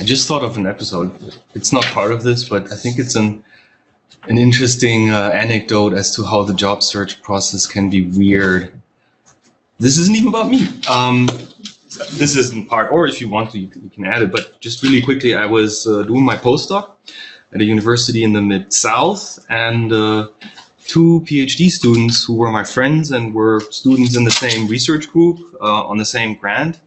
just thought of an episode. It's not part of this, but I think it's an interesting anecdote as to how the job search process can be weird. This isn't even about me. This isn't part, or if you want to, you can add it. But just really quickly, I was doing my postdoc at a university in the Mid-South, and two PhD students who were my friends and were students in the same research group on the same grant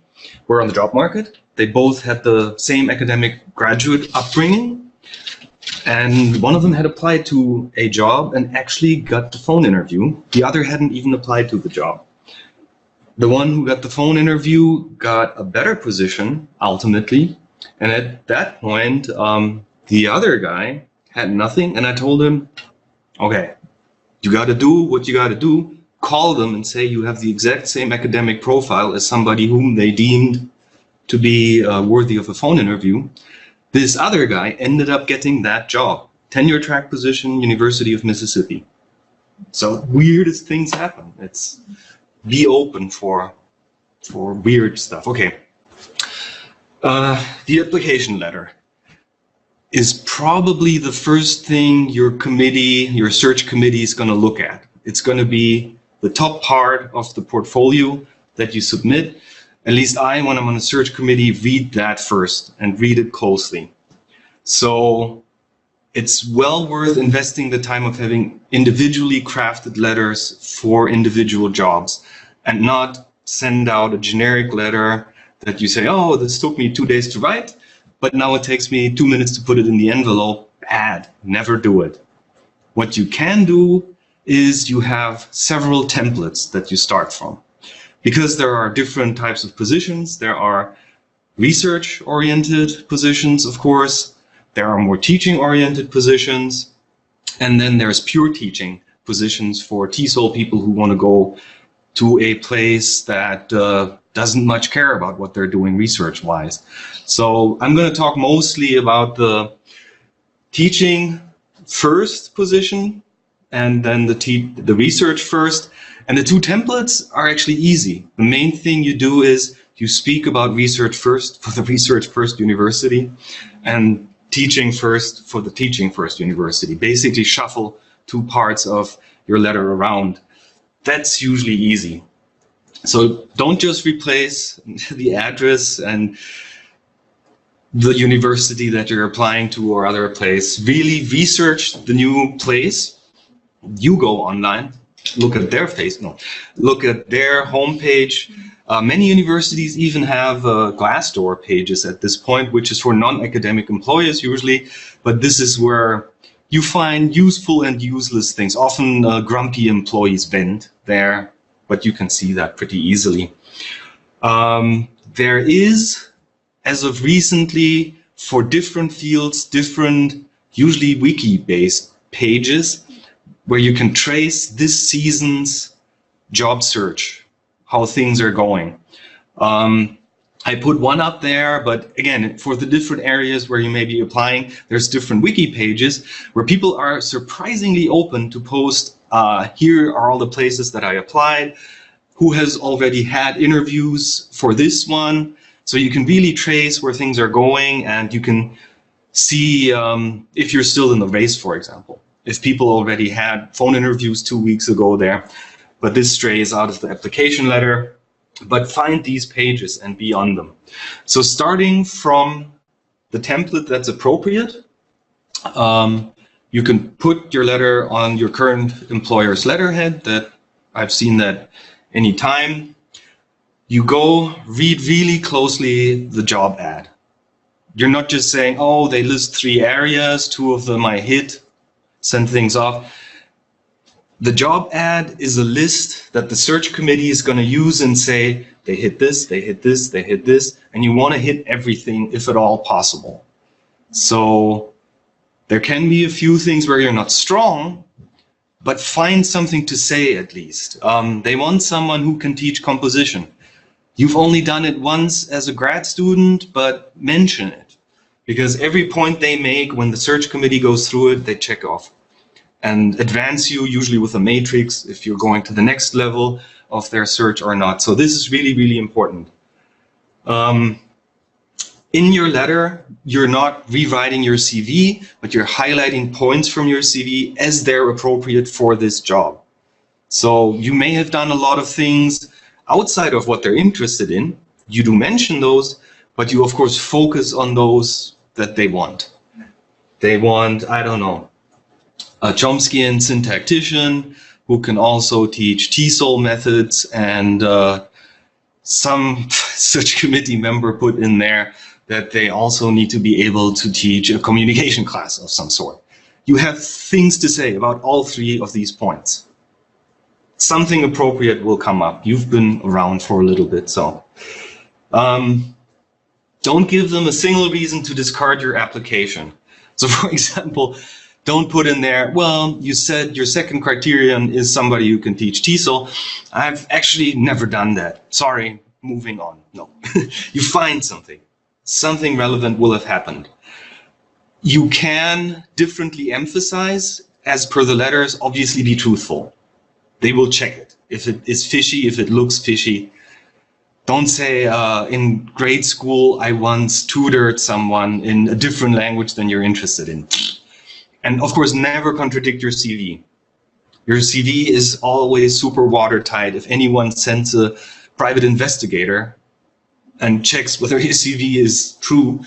were on the job market. They both had the same academic graduate upbringing, and one of them had applied to a job and actually got the phone interview. The other hadn't even applied to the job. The one who got the phone interview got a better position ultimately, and at that point the other guy had nothing, and I told him, okay, you got to do what you got to do. Call them and say you have the exact same academic profile as somebody whom they deemed to be worthy of a phone interview. This other guy ended up getting that job, tenure track position, University of Mississippi. So weirdest things happen. It's be open for weird stuff. Okay. The application letter is probably the first thing your committee, your search committee is going to look at. It's going to be the top part of the portfolio that you submit. At least I, when I'm on a search committee, read that first and read it closely. So it's well worth investing the time of having individually crafted letters for individual jobs and not send out a generic letter that you say, oh, this took me 2 days to write, but now it takes me 2 minutes to put it in the envelope. Bad. Never do it. What you can do is you have several templates that you start from. Because there are different types of positions. There are research-oriented positions, of course. There are more teaching-oriented positions. And then there's pure teaching positions for TESOL people who want to go to a place that doesn't much care about what they're doing research-wise. So I'm going to talk mostly about the teaching first position and then the research first. And the two templates are actually easy. The main thing you do is you speak about research first for the research first university and teaching first for the teaching first university. Basically shuffle two parts of your letter around. That's usually easy. So don't just replace the address and the university that you're applying to or other place. Really research the new place. You go online. Look at their look at their homepage. Many universities even have Glassdoor pages at this point, which is for non-academic employers usually, but this is where you find useful and useless things. Often grumpy employees vent there, but you can see that pretty easily. There is, as of recently, for different fields, different, usually wiki-based pages, where you can trace this season's job search, how things are going. I put one up there, but again, for the different areas where you may be applying, there's different wiki pages where people are surprisingly open to post, here are all the places that I applied, who has already had interviews for this one. So you can really trace where things are going, and you can see if you're still in the race, for example. If people already had phone interviews 2 weeks ago there, but this strays out of the application letter, but find these pages and be on them. So starting from the template that's appropriate, you can put your letter on your current employer's letterhead. That I've seen that anytime. You go read really closely the job ad. You're not just saying, oh, they list 3 areas, 2 of them I hit, send things off. The job ad is a list that the search committee is going to use and say, they hit this, they hit this, they hit this, and you want to hit everything if at all possible. So there can be a few things where you're not strong, but find something to say at least. They want someone who can teach composition. You've only done it once as a grad student, but mention it. Because every point they make, when the search committee goes through it, they check off and advance you, usually with a matrix, if you're going to the next level of their search or not. So this is really, really important. In your letter, you're not rewriting your CV, but you're highlighting points from your CV as they're appropriate for this job. So you may have done a lot of things outside of what they're interested in. You do mention those, but you of course focus on those that they want. They want, I don't know, a Chomskyan syntactician who can also teach TESOL methods, and some such committee member put in there that they also need to be able to teach a communication class of some sort. You have things to say about all three of these points. Something appropriate will come up. You've been around for a little bit, so. Don't give them a single reason to discard your application. So for example, don't put in there, well, you said your second criterion is somebody who can teach TESOL. I've actually never done that. Sorry, moving on. No. You find something. Something relevant will have happened. You can differently emphasize, as per the letters, obviously be truthful. They will check it. If it is fishy, if it looks fishy, don't say, in grade school, I once tutored someone in a different language than you're interested in. And of course, never contradict your CV. Your CV is always super watertight. If anyone sends a private investigator and checks whether your CV is true,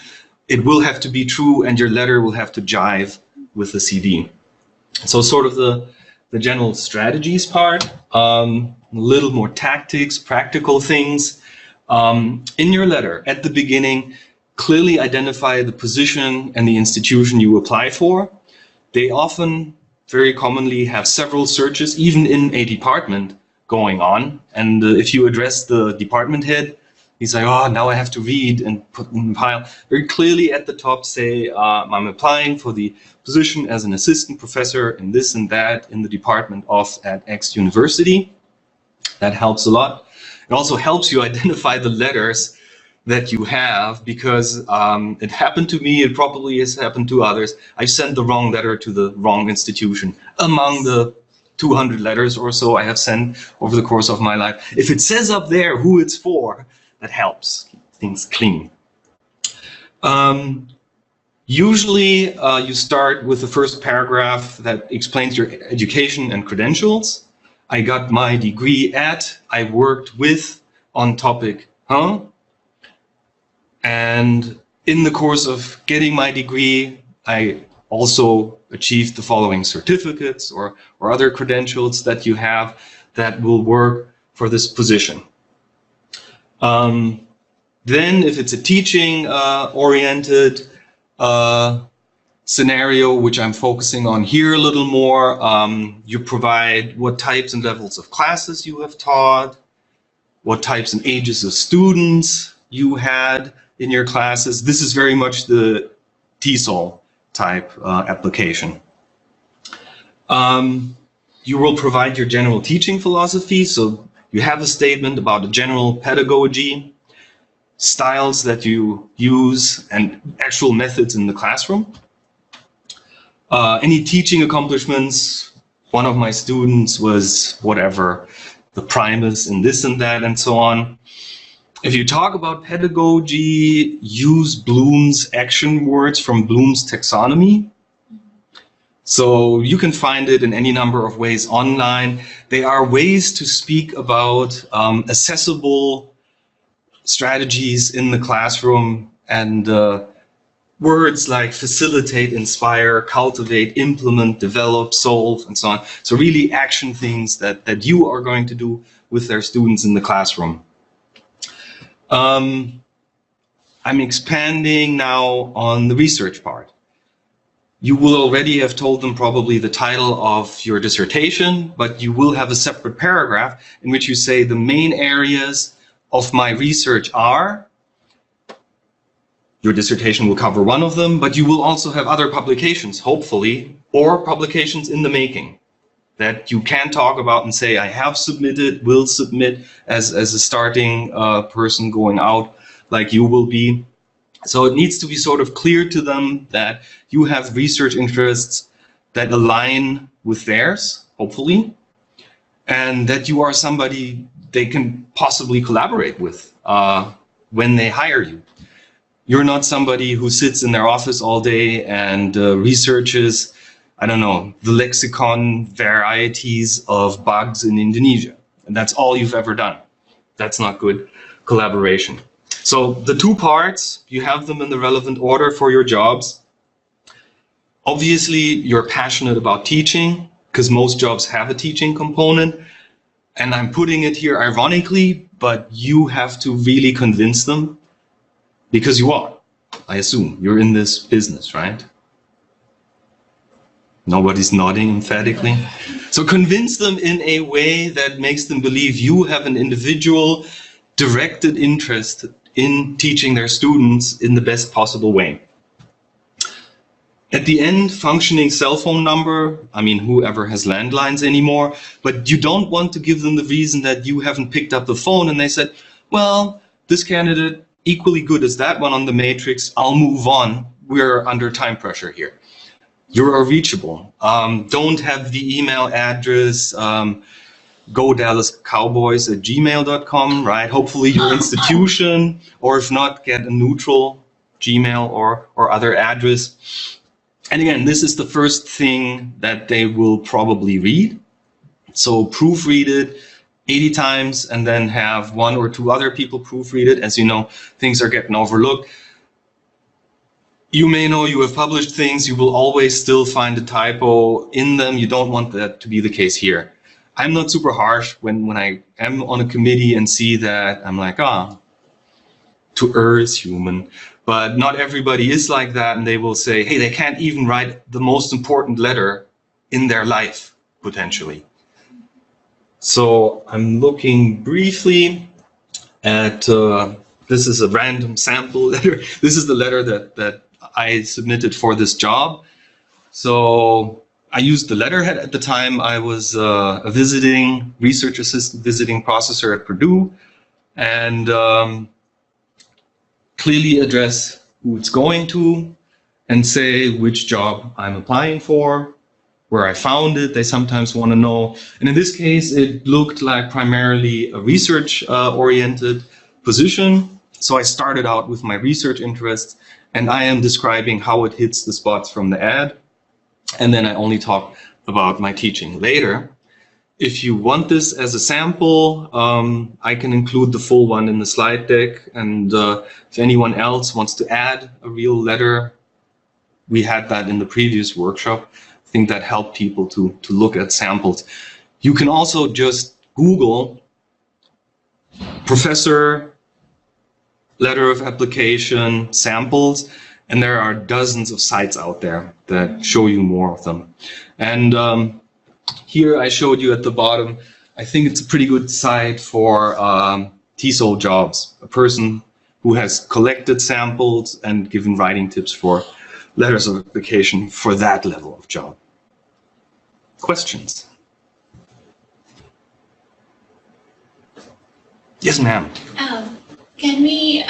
it will have to be true, and your letter will have to jive with the CV. So sort of the general strategies part, a little more tactics, practical things. In your letter, at the beginning, clearly identify the position and the institution you apply for. They often, very commonly, have several searches, even in a department, going on. And if you address the department head, he's like, oh, now I have to read and put in the pile. Very clearly at the top say, I'm applying for the position as an assistant professor in this and that in the department of at X university. That helps a lot. It also helps you identify the letters that you have, because it happened to me, it probably has happened to others. I sent the wrong letter to the wrong institution among the 200 letters or so I have sent over the course of my life. If it says up there who it's for, that helps keep things clean. Usually you start with the first paragraph that explains your education and credentials. I got my degree at, I worked with, on topic, and in the course of getting my degree, I also achieved the following certificates or other credentials that you have that will work for this position. Then if it's a teaching oriented scenario, which I'm focusing on here a little more, you provide what types and levels of classes you have taught, what types and ages of students you had in your classes. This is very much the TESOL type application. You will provide your general teaching philosophy, so you have a statement about the general pedagogy, styles that you use, and actual methods in the classroom. Any teaching accomplishments, one of my students was whatever, the primus in this and that and so on. If you talk about pedagogy, use Bloom's action words from Bloom's taxonomy. So you can find it in any number of ways online. They are ways to speak about accessible strategies in the classroom, and words like facilitate, inspire, cultivate, implement, develop, solve, and so on. So really action things that you are going to do with their students in the classroom. I'm expanding now on the research part. You will already have told them probably the title of your dissertation, but you will have a separate paragraph in which you say the main areas of my research are. Your dissertation will cover one of them, but you will also have other publications, hopefully, or publications in the making that you can talk about and say, I have submitted, will submit as a starting person going out like you will be. So it needs to be sort of clear to them that you have research interests that align with theirs, hopefully, and that you are somebody they can possibly collaborate with when they hire you. You're not somebody who sits in their office all day and researches, I don't know, the lexicon varieties of bugs in Indonesia. And that's all you've ever done. That's not good collaboration. So the two parts, you have them in the relevant order for your jobs. Obviously, you're passionate about teaching, because most jobs have a teaching component. And I'm putting it here ironically, but you have to really convince them, because you are, I assume. You're in this business, right? Nobody's nodding emphatically. So convince them in a way that makes them believe you have an individual, directed interest in teaching their students in the best possible way. At the end, functioning cell phone number, I mean, whoever has landlines anymore, but you don't want to give them the reason that you haven't picked up the phone and they said, well, this candidate, equally good as that one on the matrix, I'll move on. We're under time pressure here. You're reachable. Don't have the email address, godallascowboys@gmail.com, right? Hopefully your institution, or if not, get a neutral Gmail or other address. And again, this is the first thing that they will probably read. So proofread it 80 times and then have one or two other people proofread it. As you know, things are getting overlooked. You may know you have published things, you will always still find a typo in them. You don't want that to be the case here. I'm not super harsh when I am on a committee and see that. I'm like, to err is human. But not everybody is like that, and they will say, hey, they can't even write the most important letter in their life, potentially. So I'm looking briefly at, this is a random sample letter. This is the letter that I submitted for this job. So I used the letterhead at the time. I was a visiting research assistant, visiting processor at Purdue, and clearly address who it's going to and say which job I'm applying for, where I found it. They sometimes want to know. And in this case, it looked like primarily a research oriented position. So I started out with my research interests, and I am describing how it hits the spots from the ad. And then I only talk about my teaching later. If you want this as a sample, I can include the full one in the slide deck. And if anyone else wants to add a real letter, we had that in the previous workshop. I think that helped people to look at samples. You can also just Google professor letter of application samples, and there are dozens of sites out there that show you more of them. And here I showed you at the bottom, I think it's a pretty good site for TESOL jobs, a person who has collected samples and given writing tips for letters of application for that level of job. Questions? Yes, ma'am. Can we,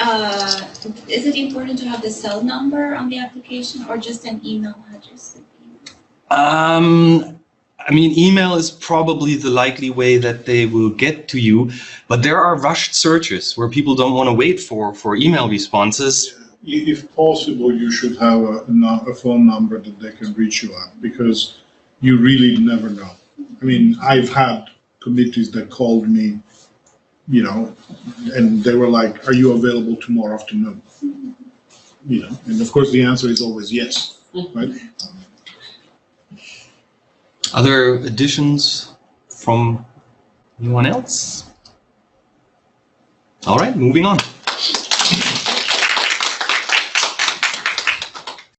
is it important to have the cell number on the application or just an email address? I mean, email is probably the likely way that they will get to you, but there are rushed searches where people don't want to wait for email responses. If possible, you should have a phone number that they can reach you at, because you really never know. I mean, I've had committees that called me, you know, and they were like, are you available tomorrow afternoon? You know, and of course the answer is always yes, right? Other additions from anyone else? All right, moving on.